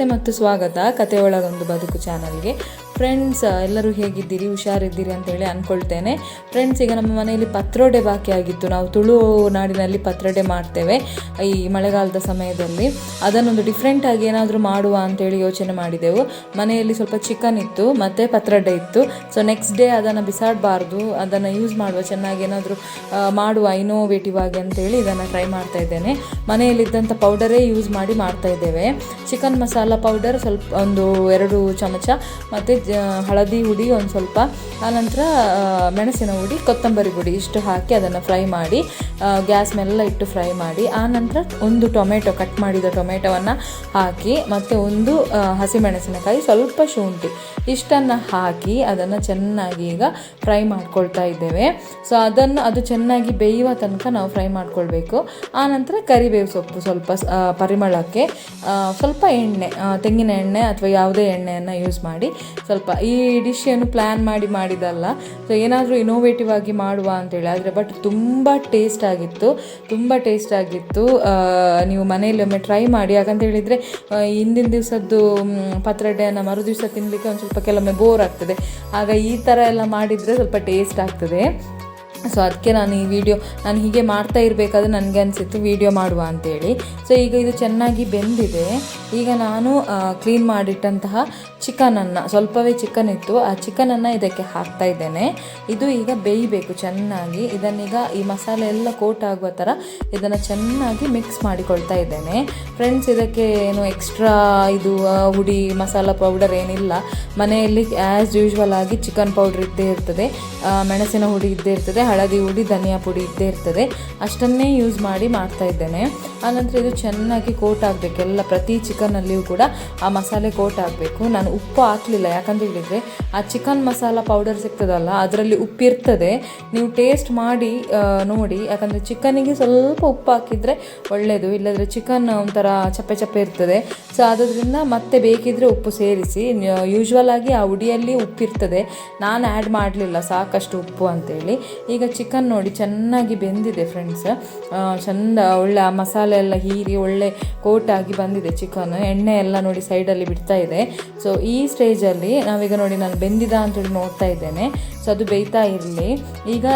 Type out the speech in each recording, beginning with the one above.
ನಮಸ್ತೆ ಮತ್ತು ಸ್ವಾಗತ ಕಥೆಯೊಳಗೊಂದು ಬದುಕು ಚಾನಲ್ಗೆ. ಫ್ರೆಂಡ್ಸ್, ಎಲ್ಲರೂ ಹೇಗಿದ್ದೀರಿ, ಹುಷಾರಿದ್ದೀರಿ ಅಂತೇಳಿ ಅಂದ್ಕೊಳ್ತೇನೆ. ಫ್ರೆಂಡ್ಸ್, ಈಗ ನಮ್ಮ ಮನೆಯಲ್ಲಿ ಪತ್ರೊಡೆ ಬಾಕಿ ಆಗಿತ್ತು. ನಾವು ತುಳುನಾಡಿನಲ್ಲಿ ಪತ್ರೊಡೆ ಮಾಡ್ತೇವೆ ಈ ಮಳೆಗಾಲದ ಸಮಯದಲ್ಲಿ. ಅದನ್ನೊಂದು ಡಿಫ್ರೆಂಟಾಗಿ ಏನಾದರೂ ಮಾಡುವ ಅಂತೇಳಿ ಯೋಚನೆ ಮಾಡಿದೆವು. ಮನೆಯಲ್ಲಿ ಸ್ವಲ್ಪ ಚಿಕನ್ ಇತ್ತು ಮತ್ತು ಪತ್ರೊಡೆ ಇತ್ತು. ಸೊ ನೆಕ್ಸ್ಟ್ ಡೇ ಅದನ್ನು ಬಿಸಾಡಬಾರ್ದು, ಅದನ್ನು ಯೂಸ್ ಮಾಡುವ, ಚೆನ್ನಾಗಿ ಏನಾದರೂ ಮಾಡುವ ಇನೋವೇಟಿವ್ ಆಗಿ ಅಂತೇಳಿ ಇದನ್ನು ಟ್ರೈ ಮಾಡ್ತಾ ಇದ್ದೇನೆ. ಮನೆಯಲ್ಲಿದ್ದಂಥ ಪೌಡರೇ ಯೂಸ್ ಮಾಡಿ ಮಾಡ್ತಾ ಇದ್ದೇವೆ. ಚಿಕನ್ ಮಸಾಲ ಪೌಡರ್ ಸ್ವಲ್ಪ ಒಂದು 2 ಚಮಚ ಮತ್ತು ಹಳದಿ ಹುಡಿ ಒಂದು ಸ್ವಲ್ಪ, ಆನಂತರ ಮೆಣಸಿನ ಹುಡಿ, ಕೊತ್ತಂಬರಿ ಹುಡಿ ಇಷ್ಟು ಹಾಕಿ ಅದನ್ನು ಫ್ರೈ ಮಾಡಿ ಗ್ಯಾಸ್ ಮೇಲೆಲ್ಲ ಇಟ್ಟು ಫ್ರೈ ಮಾಡಿ, ಆನಂತರ ಒಂದು ಟೊಮೆಟೊ, ಕಟ್ ಮಾಡಿದ ಟೊಮೆಟೊವನ್ನು ಹಾಕಿ ಮತ್ತು ಒಂದು ಹಸಿಮೆಣಸಿನಕಾಯಿ, ಸ್ವಲ್ಪ ಶುಂಠಿ ಇಷ್ಟನ್ನು ಹಾಕಿ ಅದನ್ನು ಚೆನ್ನಾಗಿ ಈಗ ಫ್ರೈ ಮಾಡ್ಕೊಳ್ತಾ ಇದ್ದೇವೆ. ಸೊ ಅದು ಚೆನ್ನಾಗಿ ಬೇಯುವ ತನಕ ನಾವು ಫ್ರೈ ಮಾಡ್ಕೊಳ್ಬೇಕು. ಆನಂತರ ಕರಿಬೇವು ಸೊಪ್ಪು ಸ್ವಲ್ಪ ಪರಿಮಳಕ್ಕೆ, ಸ್ವಲ್ಪ ಎಣ್ಣೆ, ತೆಂಗಿನ ಎಣ್ಣೆ ಅಥವಾ ಯಾವುದೇ ಎಣ್ಣೆಯನ್ನು ಯೂಸ್ ಮಾಡಿ ಸ್ವಲ್ಪ. ಈ ಡಿಶ್ ಏನು ಪ್ಲ್ಯಾನ್ ಮಾಡಿದಲ್ಲ, ಸೊ ಏನಾದರೂ ಇನೋವೇಟಿವ್ ಆಗಿ ಮಾಡುವ ಅಂತೇಳಿ. ಆದರೆ ಬಟ್ ತುಂಬ ಟೇಸ್ಟ್ ಆಗಿತ್ತು. ನೀವು ಮನೆಯಲ್ಲಿ ಒಮ್ಮೆ ಟ್ರೈ ಮಾಡಿ. ಯಾಕಂತ ಹೇಳಿದರೆ ಹಿಂದಿನ ದಿವಸದ್ದು ಪತ್ರೊಡೆಯನ್ನು ಮರುದಿವಸ ತಿನ್ನಲಿಕ್ಕೆ ಒಂದು ಸ್ವಲ್ಪ ಕೆಲವೊಮ್ಮೆ ಬೋರ್ ಆಗ್ತದೆ. ಆಗ ಈ ಥರ ಎಲ್ಲ ಮಾಡಿದರೆ ಸ್ವಲ್ಪ ಟೇಸ್ಟ್ ಆಗ್ತದೆ. ಸೊ ಅದಕ್ಕೆ ನಾನು ಹೀಗೆ ಮಾಡ್ತಾ ಇರಬೇಕಾದ್ರೆ ನನಗೆ ಅನಿಸಿತ್ತು ವಿಡಿಯೋ ಮಾಡುವ ಅಂತೇಳಿ. ಸೊ ಈಗ ಇದು ಚೆನ್ನಾಗಿ ಬೆಂದಿದೆ. ಈಗ ನಾನು ಕ್ಲೀನ್ ಮಾಡಿಟ್ಟಂತಹ ಚಿಕನನ್ನು, ಸ್ವಲ್ಪವೇ ಚಿಕನ್ ಇತ್ತು, ಆ ಚಿಕನನ್ನು ಇದಕ್ಕೆ ಹಾಕ್ತಾ ಇದ್ದೇನೆ. ಇದು ಈಗ ಬೇಯಬೇಕು ಚೆನ್ನಾಗಿ. ಇದನ್ನೀಗ ಈ ಮಸಾಲೆ ಎಲ್ಲ ಕೋಟ್ ಆಗುವ ಥರ ಇದನ್ನು ಚೆನ್ನಾಗಿ ಮಿಕ್ಸ್ ಮಾಡಿಕೊಳ್ತಾ ಇದ್ದೇನೆ. ಫ್ರೆಂಡ್ಸ್, ಇದಕ್ಕೆ ಏನು ಎಕ್ಸ್ಟ್ರಾ ಇದು ಹುಡಿ ಮಸಾಲ ಪೌಡರ್ ಏನಿಲ್ಲ. ಮನೆಯಲ್ಲಿ ಆ್ಯಸ್ ಯೂಶ್ವಲ್ ಆಗಿ ಚಿಕನ್ ಪೌಡ್ರ್ ಇದ್ದೇ ಇರ್ತದೆ, ಮೆಣಸಿನ ಹುಡಿ ಇದ್ದೇ ಇರ್ತದೆ, ಹಳದಿ ಹುಡಿ, ಧನಿಯಾ ಪುಡಿ ಇದ್ದೇ ಇರ್ತದೆ. ಅಷ್ಟನ್ನೇ ಯೂಸ್ ಮಾಡಿ ಮಾಡ್ತಾ ಇದ್ದೇನೆ. ಆನಂತರ ಇದು ಚೆನ್ನಾಗಿ ಕೋಟ್ ಆಗಬೇಕು, ಎಲ್ಲ ಪ್ರತಿ ಚಿಕನ್ನಲ್ಲಿಯೂ ಕೂಡ ಆ ಮಸಾಲೆ ಕೋಟ್ ಆಗಬೇಕು. ನಾನು ಉಪ್ಪು ಹಾಕಲಿಲ್ಲ, ಯಾಕಂತ ಹೇಳಿದರೆ ಆ ಚಿಕನ್ ಮಸಾಲ ಪೌಡರ್ ಸಿಗ್ತದಲ್ಲ, ಅದರಲ್ಲಿ ಉಪ್ಪಿರ್ತದೆ. ನೀವು ಟೇಸ್ಟ್ ಮಾಡಿ ನೋಡಿ, ಯಾಕಂದರೆ ಚಿಕನ್ನಿಗೆ ಸ್ವಲ್ಪ ಉಪ್ಪು ಹಾಕಿದರೆ ಒಳ್ಳೆಯದು, ಇಲ್ಲದ್ರೆ ಚಿಕನ್ ಒಂಥರ ಚಪ್ಪೆ ಚಪ್ಪೆ ಇರ್ತದೆ. ಸೊ ಆದ್ದರಿಂದ ಮತ್ತೆ ಬೇಕಿದ್ದರೆ ಉಪ್ಪು ಸೇರಿಸಿ. ಯೂಶ್ವಲ್ ಆಗಿ ಆ ಹುಡಿಯಲ್ಲಿ ಉಪ್ಪಿರ್ತದೆ, ನಾನು ಆ್ಯಡ್ ಮಾಡಲಿಲ್ಲ ಸಾಕಷ್ಟು ಉಪ್ಪು ಅಂತೇಳಿ. ಈಗ ಚಿಕನ್ ನೋಡಿ ಚೆನ್ನಾಗಿ ಬೆಂದಿದೆ ಫ್ರೆಂಡ್ಸ್, ಚೆಂದ ಒಳ್ಳೆ ಆ ಮಸಾಲೆ ಎಲ್ಲ ಹೀರಿ ಒಳ್ಳೆ ಕೋಟಾಗಿ ಬಂದಿದೆ ಚಿಕನ್. ಎಣ್ಣೆ ಎಲ್ಲ ನೋಡಿ ಸೈಡಲ್ಲಿ ಬಿಡ್ತಾ ಇದೆ. ಸೊ ಈ ಸ್ಟೇಜಲ್ಲಿ ನಾವೀಗ ನೋಡಿ, ನಾನು ಬೆಂದಿದ ಅಂತೇಳಿ ನೋಡ್ತಾ ಇದ್ದೇನೆ. ಸೊ ಅದು ಬೇಯ್ತಾ ಇರಲಿ. ಈಗ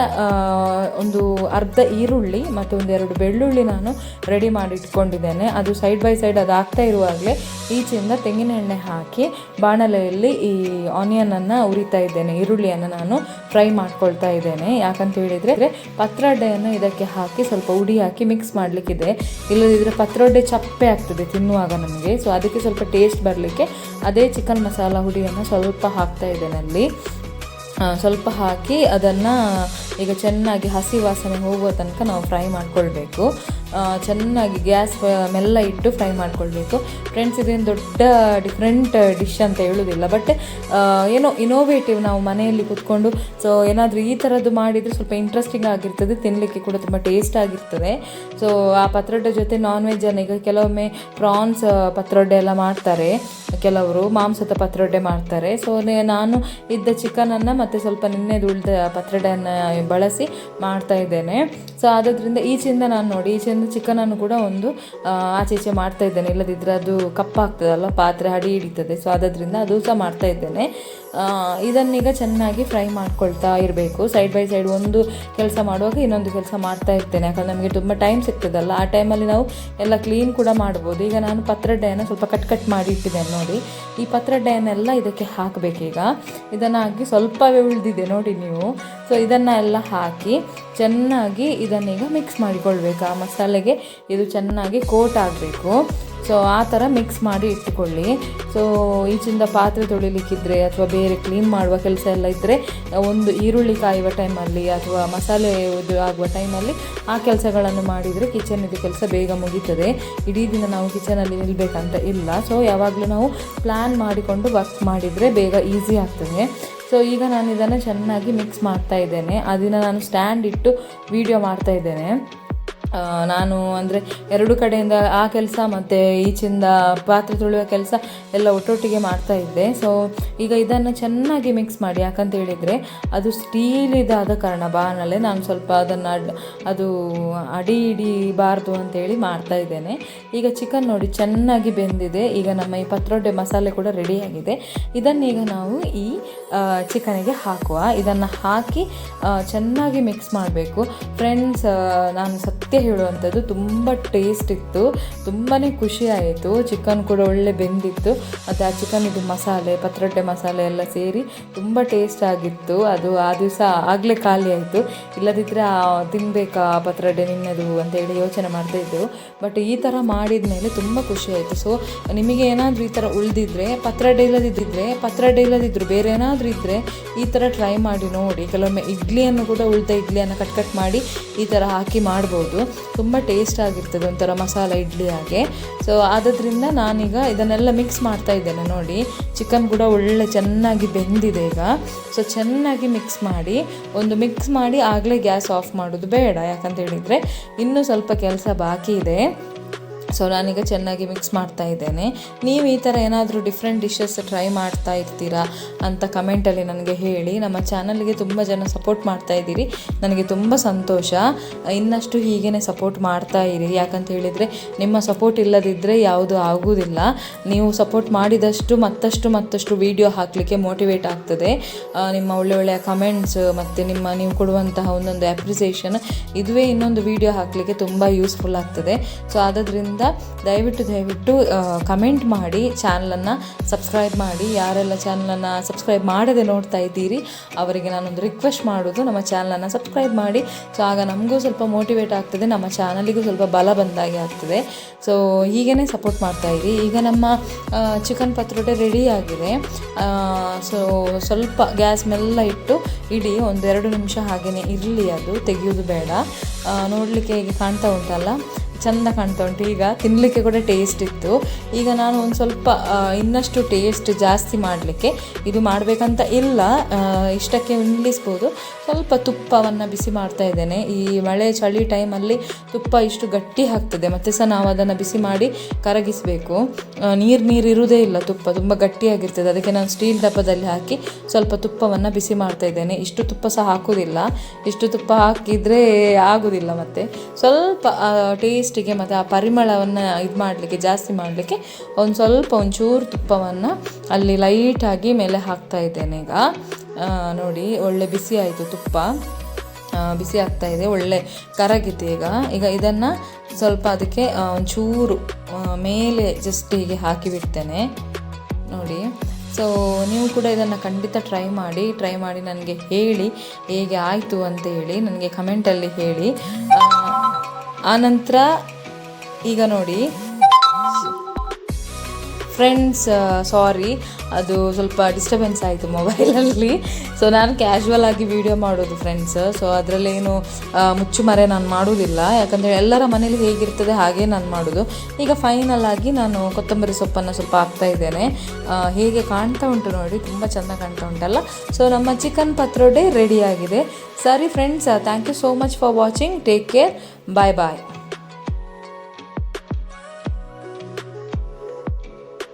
ಒಂದು ಅರ್ಧ ಈರುಳ್ಳಿ ಮತ್ತು 1-2 ಬೆಳ್ಳುಳ್ಳಿ ನಾನು ರೆಡಿ ಮಾಡಿ ಇಟ್ಕೊಂಡಿದ್ದೇನೆ. ಅದು ಸೈಡ್ ಬೈ ಸೈಡ್ ಅದು ಆಗ್ತಾ ಇರುವಾಗಲೇ ಈಚೆಯಿಂದ ತೆಂಗಿನ ಎಣ್ಣೆ ಹಾಕಿ ಬಾಣಲೆಯಲ್ಲಿ ಈ ಆನಿಯನನ್ನು ಉರಿತಾ ಇದ್ದೇನೆ. ಈರುಳ್ಳಿಯನ್ನು ನಾನು ಫ್ರೈ ಮಾಡ್ಕೊಳ್ತಾ ಇದ್ದೇನೆ. ಯಾಕಂತ ಹೇಳಿದರೆ ಪತ್ರೊಡೆಯನ್ನು ಇದಕ್ಕೆ ಹಾಕಿ ಸ್ವಲ್ಪ ಹುಡಿ ಹಾಕಿ ಮಿಕ್ಸ್ ಮಾಡಲಿಕ್ಕಿದೆ, ಇಲ್ಲದಿದ್ದರೆ ಪತ್ರೊಡೆ ಚಪ್ಪೆ ಆಗ್ತದೆ ತಿನ್ನುವಾಗ ನಮಗೆ. ಸೊ ಅದಕ್ಕೆ ಸ್ವಲ್ಪ ಟೇಸ್ಟ್ ಬರಲಿಕ್ಕೆ ಅದೇ ಚಿಕನ್ ಮಸಾಲ ಹುಡಿಯನ್ನು ಸ್ವಲ್ಪ ಹಾಕ್ತಾ ಇದ್ದೇನೆ ಅಲ್ಲಿ. ಸ್ವಲ್ಪ ಹಾಕಿ ಅದನ್ನು ಈಗ ಚೆನ್ನಾಗಿ ಹಸಿ ವಾಸನೆ ಹೋಗುವ ತನಕ ನಾವು ಫ್ರೈ ಮಾಡ್ಕೊಳ್ಬೇಕು. ಚೆನ್ನಾಗಿ ಗ್ಯಾಸ್ ಮೆಲ್ಲ ಇಟ್ಟು ಫ್ರೈ ಮಾಡ್ಕೊಳ್ಬೇಕು. ಫ್ರೆಂಡ್ಸ್, ಇದೇನು ದೊಡ್ಡ ಡಿಫ್ರೆಂಟ್ ಡಿಶ್ ಅಂತ ಹೇಳೋದಿಲ್ಲ, ಬಟ್ ಏನೋ ಇನೋವೇಟಿವ್. ನಾವು ಮನೆಯಲ್ಲಿ ಕೂತ್ಕೊಂಡು ಸೊ ಏನಾದರೂ ಈ ಥರದ್ದು ಮಾಡಿದರೆ ಸ್ವಲ್ಪ ಇಂಟ್ರೆಸ್ಟಿಂಗ್ ಆಗಿರ್ತದೆ, ತಿನ್ನಲಿಕ್ಕೆ ಕೂಡ ತುಂಬ ಟೇಸ್ಟ್ ಆಗಿರ್ತದೆ. ಸೊ ಆ ಪತ್ರೊಡೆ ಜೊತೆ ನಾನ್ ವೆಜ್ಜನ್ನು, ಈಗ ಕೆಲವೊಮ್ಮೆ ಪ್ರಾನ್ಸ್ ಪತ್ರೊಡೆ ಎಲ್ಲ ಮಾಡ್ತಾರೆ, ಕೆಲವರು ಮಾಂಸದ ಪತ್ರೊಡೆ ಮಾಡ್ತಾರೆ. ಸೊ ನಾನು ಇದ್ದ ಚಿಕನನ್ನು ಮತ್ತು ಸ್ವಲ್ಪ ನಿನ್ನೆದು ಉಳಿದ ಪತ್ರೊಡೆಯನ್ನು ಬಳಸಿ ಮಾಡ್ತಾ ಇದ್ದೇನೆ. ಸೊ ಆದ್ದರಿಂದ ಈಚೆಯಿಂದ ನಾನು ನೋಡಿ, ಈಚೆಯಿಂದ ಚಿಕನನ್ನು ಕೂಡ ಒಂದು ಆಚೆ ಮಾಡ್ತಾ ಇದ್ದೇನೆ, ಇಲ್ಲದಿದ್ದರೆ ಅದು ಕಪ್ಪಾಗ್ತದಲ್ಲ, ಪಾತ್ರೆ ಅಡಿ ಹಿಡಿತದೆ. ಸೊ ಅದರಿಂದ ಅದು ಸಹ ಮಾಡ್ತಾ ಇದ್ದೇನೆ. ಇದನ್ನೀಗ ಚೆನ್ನಾಗಿ ಫ್ರೈ ಮಾಡ್ಕೊಳ್ತಾ ಇರಬೇಕು. ಸೈಡ್ ಬೈ ಸೈಡ್ ಒಂದು ಕೆಲಸ ಮಾಡುವಾಗ ಇನ್ನೊಂದು ಕೆಲಸ ಮಾಡ್ತಾ ಇರ್ತೇನೆ, ಯಾಕಂದರೆ ನಮಗೆ ತುಂಬ ಟೈಮ್ ಸಿಗ್ತದಲ್ಲ, ಆ ಟೈಮಲ್ಲಿ ನಾವು ಎಲ್ಲ ಕ್ಲೀನ್ ಕೂಡ ಮಾಡ್ಬೋದು. ಈಗ ನಾನು ಪತ್ರೊಡೆಯನ್ನು ಸ್ವಲ್ಪ ಕಟ್ ಮಾಡಿ ಇಟ್ಟಿದ್ದೇನೆ ನೋಡಿ. ಈ ಪತ್ರೊಡೆಯನ್ನೆಲ್ಲ ಇದಕ್ಕೆ ಹಾಕಬೇಕೀಗ. ಇದನ್ನು ಹಾಕಿ ಸ್ವಲ್ಪವೇ ಉಳಿದಿದೆ ನೋಡಿ ನೀವು. ಸೊ ಇದನ್ನೆಲ್ಲ ಹಾಕಿ ಚೆನ್ನಾಗಿ ಇದನ್ನೀಗ ಮಿಕ್ಸ್ ಮಾಡಿಕೊಳ್ಬೇಕು. ಆ ಮಸಾಲೆಗೆ ಇದು ಚೆನ್ನಾಗಿ ಕೋಟ್ ಆಗಬೇಕು. ಸೊ ಆ ಥರ ಮಿಕ್ಸ್ ಮಾಡಿ ಇಟ್ಟುಕೊಳ್ಳಿ. ಸೊ ಈಚಿಂದ ಪಾತ್ರೆ ತೊಳಿಲಿಕ್ಕಿದ್ರೆ ಅಥವಾ ಬೇರೆ ಕ್ಲೀನ್ ಮಾಡುವ ಕೆಲಸ ಎಲ್ಲ ಇದ್ದರೆ, ಒಂದು ಈರುಳ್ಳಿ ಕಾಯುವ ಟೈಮಲ್ಲಿ ಅಥವಾ ಮಸಾಲೆ ಆಗುವ ಟೈಮಲ್ಲಿ ಆ ಕೆಲಸಗಳನ್ನು ಮಾಡಿದರೆ ಕಿಚನಿದ್ದು ಕೆಲಸ ಬೇಗ ಮುಗೀತದೆ. ಇಡೀ ದಿನ ನಾವು ಕಿಚನಲ್ಲಿ ನಿಲ್ಲಬೇಕಂತ ಇಲ್ಲ. ಸೊ ಯಾವಾಗಲೂ ನಾವು ಪ್ಲ್ಯಾನ್ ಮಾಡಿಕೊಂಡು ವರ್ಕ್ ಮಾಡಿದರೆ ಬೇಗ ಈಸಿ ಆಗ್ತದೆ. ಸೊ ಈಗ ನಾನು ಇದನ್ನು ಚೆನ್ನಾಗಿ ಮಿಕ್ಸ್ ಮಾಡ್ತಾ ಇದ್ದೇನೆ. ಅದನ್ನು ನಾನು ಸ್ಟ್ಯಾಂಡ್ ಇಟ್ಟು ವಿಡಿಯೋ ಮಾಡ್ತಾ ಇದ್ದೇನೆ. ನಾನು ಅಂದರೆ ಎರಡು ಕಡೆಯಿಂದ ಆ ಕೆಲಸ ಮತ್ತು ಈಚಿಂದ ಪಾತ್ರೆ ತೊಳೆಯುವ ಕೆಲಸ ಎಲ್ಲ ಒಟ್ಟೊಟ್ಟಿಗೆ ಮಾಡ್ತಾಯಿದ್ದೆ. ಸೊ ಈಗ ಇದನ್ನು ಚೆನ್ನಾಗಿ ಮಿಕ್ಸ್ ಮಾಡಿ, ಯಾಕಂತ ಹೇಳಿದರೆ ಅದು ಸ್ಟೀಲಿದಾದ ಕಾರಣ ಬಾಣಲೆ ನಾನು ಸ್ವಲ್ಪ ಅದನ್ನು ಅದು ಅಡಿ ಹಿಡಿಬಾರ್ದು ಅಂತೇಳಿ ಮಾಡ್ತಾಯಿದ್ದೇನೆ. ಈಗ ಚಿಕನ್ ನೋಡಿ ಚೆನ್ನಾಗಿ ಬೆಂದಿದೆ. ಈಗ ನಮ್ಮ ಈ ಪತ್ರೊಡೆ ಮಸಾಲೆ ಕೂಡ ರೆಡಿಯಾಗಿದೆ. ಇದನ್ನೀಗ ನಾವು ಈ ಚಿಕನಿಗೆ ಹಾಕುವ. ಇದನ್ನು ಹಾಕಿ ಚೆನ್ನಾಗಿ ಮಿಕ್ಸ್ ಮಾಡಬೇಕು ಫ್ರೆಂಡ್ಸ್. ನಾನು ಸತ್ಯ ಹೇಳುವಂಥದ್ದು ತುಂಬ ಟೇಸ್ಟ್ ಇತ್ತು, ತುಂಬಾ ಖುಷಿ ಆಯಿತು. ಚಿಕನ್ ಕೂಡ ಒಳ್ಳೆ ಬೆಂದಿತ್ತು ಮತ್ತು ಆ ಚಿಕನಿದು ಮಸಾಲೆ, ಪತ್ರೊಡೆ ಮಸಾಲೆ ಎಲ್ಲ ಸೇರಿ ತುಂಬ ಟೇಸ್ಟ್ ಆಗಿತ್ತು. ಅದು ಆ ದಿವಸ ಆಗಲೇ ಖಾಲಿ ಆಯಿತು, ಇಲ್ಲದಿದ್ದರೆ ತಿನ್ನಬೇಕಾ ಪತ್ರೊಡೆ ನಿನ್ನದು ಅಂತೇಳಿ ಯೋಚನೆ ಮಾಡ್ತಾಯಿದ್ದೆವು. ಬಟ್ ಈ ಥರ ಮಾಡಿದ ಮೇಲೆ ತುಂಬ ಖುಷಿ ಆಯಿತು. ಸೊ ನಿಮಗೆ ಏನಾದರೂ ಈ ಥರ ಉಳಿದಿದ್ರೆ, ಪತ್ರೊಡೆ ಇಲ್ಲದಿದ್ದರೂ ಬೇರೆ ಏನಾದರೂ ಇದ್ದರೆ ಈ ಥರ ಟ್ರೈ ಮಾಡಿ ನೋಡಿ. ಕೆಲವೊಮ್ಮೆ ಇಡ್ಲಿಯನ್ನು ಕೂಡ ಉಳಿದ ಇಡ್ಲಿಯನ್ನು ಕಟ್ ಮಾಡಿ ಈ ಥರ ಹಾಕಿ ಮಾಡ್ಬೋದು, ತುಂಬ ಟೇಸ್ಟ್ ಆಗಿರ್ತದೆ, ಒಂಥರ ಮಸಾಲ ಇಡ್ಲಿ ಹಾಗೆ. ಸೊ ಆದ್ದರಿಂದ ನಾನೀಗ ಇದನ್ನೆಲ್ಲ ಮಿಕ್ಸ್ ಮಾಡ್ತಾ ಇದ್ದೇನೆ. ನೋಡಿ ಚಿಕನ್ ಕೂಡ ಒಳ್ಳೆ ಚೆನ್ನಾಗಿ ಬೆಂದಿದೆ ಈಗ. ಸೊ ಚೆನ್ನಾಗಿ ಮಿಕ್ಸ್ ಮಾಡಿ ಆಗಲೇ ಗ್ಯಾಸ್ ಆಫ್ ಮಾಡೋದು ಬೇಡ, ಯಾಕಂತ ಹೇಳಿದರೆ ಇನ್ನೂ ಸ್ವಲ್ಪ ಕೆಲಸ ಬಾಕಿ ಇದೆ. ಸೊ ನಾನೀಗ ಚೆನ್ನಾಗಿ ಮಿಕ್ಸ್ ಮಾಡ್ತಾ ಇದ್ದೇನೆ. ನೀವು ಈ ಥರ ಏನಾದರೂ ಡಿಫ್ರೆಂಟ್ ಡಿಶಸ್ ಟ್ರೈ ಮಾಡ್ತಾ ಇರ್ತೀರಾ ಅಂತ ಕಮೆಂಟಲ್ಲಿ ನನಗೆ ಹೇಳಿ. ನಮ್ಮ ಚಾನಲ್ಗೆ ತುಂಬ ಜನ ಸಪೋರ್ಟ್ ಮಾಡ್ತಾ ಇದ್ದೀರಿ, ನನಗೆ ತುಂಬ ಸಂತೋಷ. ಇನ್ನಷ್ಟು ಹೀಗೇ ಸಪೋರ್ಟ್ ಮಾಡ್ತಾ ಇರಿ, ಯಾಕಂತ ಹೇಳಿದರೆ ನಿಮ್ಮ ಸಪೋರ್ಟ್ ಇಲ್ಲದಿದ್ದರೆ ಯಾವುದು ಆಗುವುದಿಲ್ಲ. ನೀವು ಸಪೋರ್ಟ್ ಮಾಡಿದಷ್ಟು ಮತ್ತಷ್ಟು ವೀಡಿಯೋ ಹಾಕಲಿಕ್ಕೆ ಮೋಟಿವೇಟ್ ಆಗ್ತದೆ. ನಿಮ್ಮ ಒಳ್ಳೆಯ ಕಮೆಂಟ್ಸ್ ಮತ್ತು ನೀವು ಕೊಡುವಂತಹ ಒಂದೊಂದು ಅಪ್ರಿಸಿಯೇಷನ್, ಇದುವೇ ಇನ್ನೊಂದು ವೀಡಿಯೋ ಹಾಕಲಿಕ್ಕೆ ತುಂಬ ಯೂಸ್ಫುಲ್ ಆಗ್ತದೆ. ಸೊ ಆದ್ದರಿಂದ ದಯವಿಟ್ಟು ಕಮೆಂಟ್ ಮಾಡಿ, ಚಾನಲನ್ನು ಸಬ್ಸ್ಕ್ರೈಬ್ ಮಾಡಿ. ಯಾರೆಲ್ಲ ಚಾನಲನ್ನು ಸಬ್ಸ್ಕ್ರೈಬ್ ಮಾಡದೆ ನೋಡ್ತಾ ಇದ್ದೀರಿ ಅವರಿಗೆ ನಾನೊಂದು ರಿಕ್ವೆಸ್ಟ್ ಮಾಡೋದು, ನಮ್ಮ ಚಾನಲನ್ನು ಸಬ್ಸ್ಕ್ರೈಬ್ ಮಾಡಿ. ಸೊ ಆಗ ನಮಗೂ ಸ್ವಲ್ಪ ಮೋಟಿವೇಟ್ ಆಗ್ತದೆ, ನಮ್ಮ ಚಾನಲಿಗೂ ಸ್ವಲ್ಪ ಬಲ ಬಂದಾಗೆ ಆಗ್ತದೆ. ಸೊ ಹೀಗೇ ಸಪೋರ್ಟ್ ಮಾಡ್ತಾ ಇರಿ. ಈಗ ನಮ್ಮ ಚಿಕನ್ ಪತ್ರೊಡೆ ರೆಡಿ ಆಗಿದೆ. ಸೊ ಸ್ವಲ್ಪ ಗ್ಯಾಸ್ ಮೆಲ್ಲ ಇಟ್ಟು ಇಡಿ, 1-2 ನಿಮಿಷ ಹಾಗೆಯೇ ಇರಲಿ, ಅದು ತೆಗೆಯೋದು ಬೇಡ. ನೋಡಲಿಕ್ಕೆ ಹೇಗೆ ಕಾಣ್ತಾ ಉಂಟಲ್ಲ, ಚೆಂದ ಕಾಣ್ತಾ ಉಂಟು. ಈಗ ತಿನ್ನಲಿಕ್ಕೆ ಕೂಡ ಟೇಸ್ಟ್ ಇತ್ತು. ಈಗ ನಾನು ಒಂದು ಸ್ವಲ್ಪ ಇನ್ನಷ್ಟು ಟೇಸ್ಟ್ ಜಾಸ್ತಿ ಮಾಡಲಿಕ್ಕೆ ಇದು ಮಾಡಬೇಕಂತ ಇಲ್ಲ, ಇಷ್ಟಕ್ಕೆ ನಿಲ್ಲಿಸ್ಬೋದು. ಸ್ವಲ್ಪ ತುಪ್ಪವನ್ನು ಬಿಸಿ ಮಾಡ್ತಾ ಇದ್ದೇನೆ. ಈ ಮಳೆ ಚಳಿ ಟೈಮಲ್ಲಿ ತುಪ್ಪ ಇಷ್ಟು ಗಟ್ಟಿ ಆಗ್ತದೆ, ಮತ್ತು ಸಹ ನಾವು ಅದನ್ನು ಬಿಸಿ ಮಾಡಿ ಕರಗಿಸಬೇಕು. ನೀರು ಇರುವುದೇ ಇಲ್ಲ, ತುಪ್ಪ ತುಂಬ ಗಟ್ಟಿಯಾಗಿರ್ತದೆ. ಅದಕ್ಕೆ ನಾನು ಸ್ಟೀಲ್ ಡಬ್ಬದಲ್ಲಿ ಹಾಕಿ ಸ್ವಲ್ಪ ತುಪ್ಪವನ್ನು ಬಿಸಿ ಮಾಡ್ತಾ ಇದ್ದೇನೆ. ಇಷ್ಟು ತುಪ್ಪ ಸಹ ಹಾಕೋದಿಲ್ಲ, ಇಷ್ಟು ತುಪ್ಪ ಹಾಕಿದರೆ ಆಗೋದಿಲ್ಲ. ಮತ್ತು ಸ್ವಲ್ಪ ಟೇಸ್ಟಿಗೆ ಮತ್ತು ಆ ಪರಿಮಳವನ್ನು ಜಾಸ್ತಿ ಮಾಡಲಿಕ್ಕೆ ಒಂಚೂರು ತುಪ್ಪವನ್ನು ಅಲ್ಲಿ ಲೈಟಾಗಿ ಮೇಲೆ ಹಾಕ್ತಾ ಇದ್ದೇನೆ. ಈಗ ನೋಡಿ ಒಳ್ಳೆ ಬಿಸಿ ಆಯಿತು, ತುಪ್ಪ ಬಿಸಿ ಆಗ್ತಾ ಇದೆ, ಒಳ್ಳೆ ಕರಗಿದೆ. ಈಗ ಇದನ್ನು ಸ್ವಲ್ಪ ಅದಕ್ಕೆ ಒಂಚೂರು ಮೇಲೆ ಜಸ್ಟ್ ಹೀಗೆ ಹಾಕಿಬಿಡ್ತೇನೆ ನೋಡಿ. ಸೊ ನೀವು ಕೂಡ ಇದನ್ನು ಖಂಡಿತ ಟ್ರೈ ಮಾಡಿ ನನಗೆ ಹೇಳಿ ಹೇಗೆ ಆಯಿತು ಅಂತ ಹೇಳಿ, ನನಗೆ ಕಮೆಂಟಲ್ಲಿ ಹೇಳಿ. ಆನಂತರ ಈಗ ನೋಡಿ ಫ್ರೆಂಡ್ಸ್, ಸಾರಿ, ಅದು ಸ್ವಲ್ಪ ಡಿಸ್ಟರ್ಬೆನ್ಸ್ ಆಯಿತು ಮೊಬೈಲಲ್ಲಿ. ಸೊ ನಾನು ಕ್ಯಾಶುವಲ್ ಆಗಿ ವೀಡಿಯೋ ಮಾಡೋದು ಫ್ರೆಂಡ್ಸ್. ಸೊ ಅದರಲ್ಲೇನು ಮುಚ್ಚುಮರೆ ನಾನು ಮಾಡೋದಿಲ್ಲ, ಯಾಕಂದರೆ ಎಲ್ಲರ ಮನೇಲಿ ಹೇಗಿರ್ತದೆ ಹಾಗೆ ನಾನು ಮಾಡೋದು. ಈಗ ಫೈನಲ್ ಆಗಿ ನಾನು ಕೊತ್ತಂಬರಿ ಸೊಪ್ಪನ್ನು ಸ್ವಲ್ಪ ಹಾಕ್ತಾ ಇದ್ದೇನೆ. ಹೇಗೆ ಕಾಣ್ತಾ ಉಂಟು ನೋಡಿ, ತುಂಬ ಚೆಂದ ಕಾಣ್ತಾ ಉಂಟಲ್ಲ. ಸೊ ನಮ್ಮ ಚಿಕನ್ ಪತ್ರೊಡೆ ರೆಡಿಯಾಗಿದೆ. ಸರಿ friends, thank you so much for watching. Take care, bye.